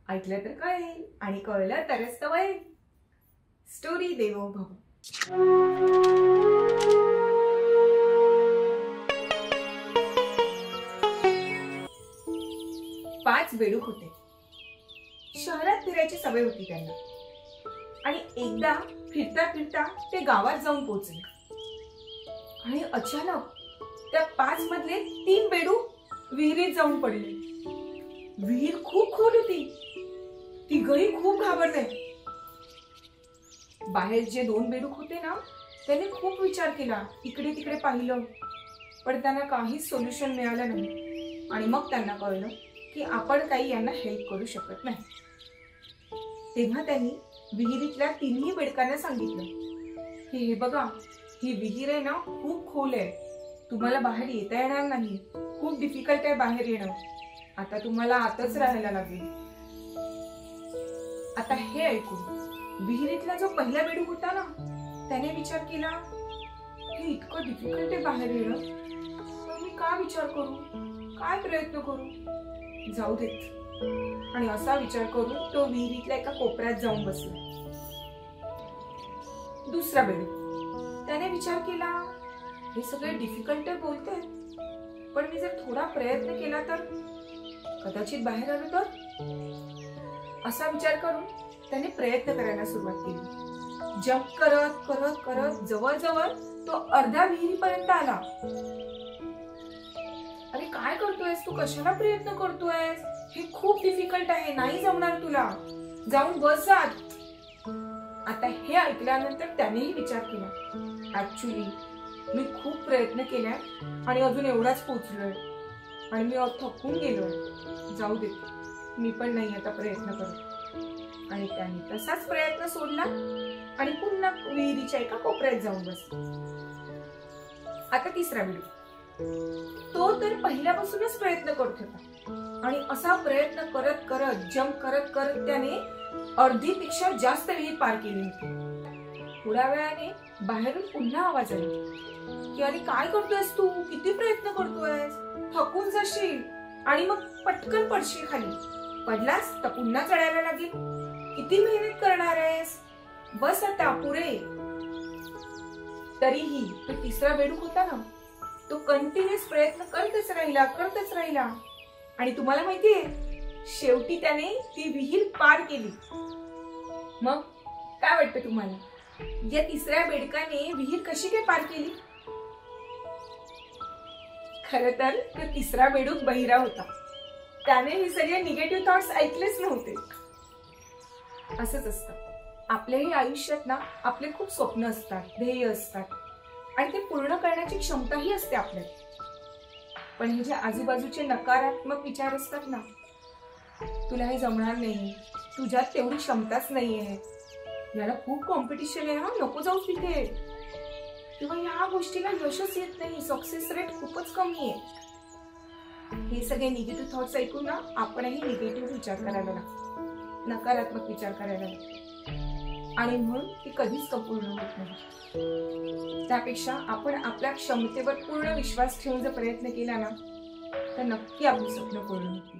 ऐकलं तर कळेल आणि कळलं तरच तर वळेल. स्टोरी देवो भव. पाच बेडूक होते. शहरात फिरायची सवय होती त्यांना. आणि एकदा फिरता फिरता ते गावात जाऊन पोहोचले. आणि अचानक त्या पाच मधले 3 बेडूक विहिरीत जाऊन पडले. विहीर खूप खोल होती. तिघही खूप घाबरले. बाहेर जे 2 बेडूक होते ना, त्यांनी खूप विचार केला, इकडे तिकडे पाहिलं, पण त्यांना काहीच सोल्युशन मिळालं नाही. आणि मग त्यांना कळलं की आपण काही यांना हेल्प करू शकत नाही. तेव्हा त्यांनी विहिरीतल्या 3ही बेडकांना सांगितलं की हे बघा, ही विहीर आहे ना, खूप खोल आहे. तुम्हाला बाहेर येता येणार नाही. खूप डिफिकल्ट आहे बाहेर येणं. आता तुम्हाला आतच राहायला लागेल. आता हे ऐकून विहिरीतला जो पहिला बेडूक होता ना, त्याने विचार केला, हे इतकं डिफिकल्ट आहे बाहेर येणं, तर मी काय विचार करू, काय प्रयत्न करू, जाऊ देत. आणि असा विचार करून तो विहिरीतल्या एका कोपऱ्यात जाऊन बसला. दुसरा बेडूक त्याने विचार केला, हे सगळे डिफिकल्ट बोलते, पण मी जर थोडा प्रयत्न केला तर कदाचित बाहेर आलो तर. असा विचार करून त्याने प्रयत्न करायला सुरुवात केली. जंप करत करत करत जवळजवळ तो अर्ध्या विहिरीपर्यंत आला. अरे काय करतोयस तू, कशाला प्रयत्न करतोयस, हे खूप डिफिकल्ट आहे, नाही जमणार तुला, जाऊन बस जा. आता हे ऐकल्यानंतर त्यानेही विचार केला, ऍक्च्युली मी खूप प्रयत्न केलाय आणि अजून एवढाच पोहोचलोय आणि मी थकून गेलोय, जाऊ दे, मी पण नाही आता प्रयत्न करत. आणि त्याने तसाच प्रयत्न सोडला आणि पुन्हा विहिरीच्या एका कोपऱ्यात जाऊन बसला. आता तिसरा बेडूक, तो तर पहिल्यापासूनच प्रयत्न करत होता आणि असा प्रयत्न करत करत जंप करत करत त्याने अर्धीपेक्षा जास्त विहीर पार केली होती. थोड्या वेळाने बाहेरून पुन्हा आवाज आला की अरे काय करतोयस तू, किती प्रयत्न करतोयस, थकून जाशील आणि मग पटकन पडशील खाली. पडलास तर पुन्हा चढायला लागेल, किती मेहनत करणार आहेस, बस आता, पुरे. तरीही तो तिसरा बेडूक होता ना, तो कंटिन्युअस प्रयत्न करतच राहिला. आणि तुम्हाला माहितीये, शेवटी त्याने ती विहीर पार केली. मग काय वाटतं तुम्हाला, या तिसऱ्या बेडकाने विहीर कशी काय पार केली? खरं तर तो तिसरा बेडूक बहिरा होता. त्याने हे सगळे निगेटिव्ह थॉट्स ऐकलेच नव्हते. असंच असतं, आपल्याही आयुष्यात ना आपले खूप स्वप्न असतात, ध्येय असतात आणि ते पूर्ण करण्याची क्षमताही असते आपल्यात. पण हे जे आजूबाजूचे नकारात्मक विचार असतात ना, तुला हे जमणार नाही, तुझ्यात तेवढी क्षमताच नाहीये, याला खूप कॉम्पिटिशन आहे, हा नको जाऊ तिथे, किंवा ह्या गोष्टीला यशच येत नाही, सक्सेस रेट खूपच कमी आहे. हे सगळे निगेटिव्ह थॉट्स ऐकून ना आपणही निगेटिव्ह विचार करायला लागतो, नकारात्मक विचार करायला लागतो आणि म्हणून ती कधीच पूर्ण होत नाही. त्यापेक्षा आपण आपल्या क्षमतेवर पूर्ण विश्वास ठेवून जर प्रयत्न केला ना, तर नक्की आपली स्वप्न पूर्ण होतील.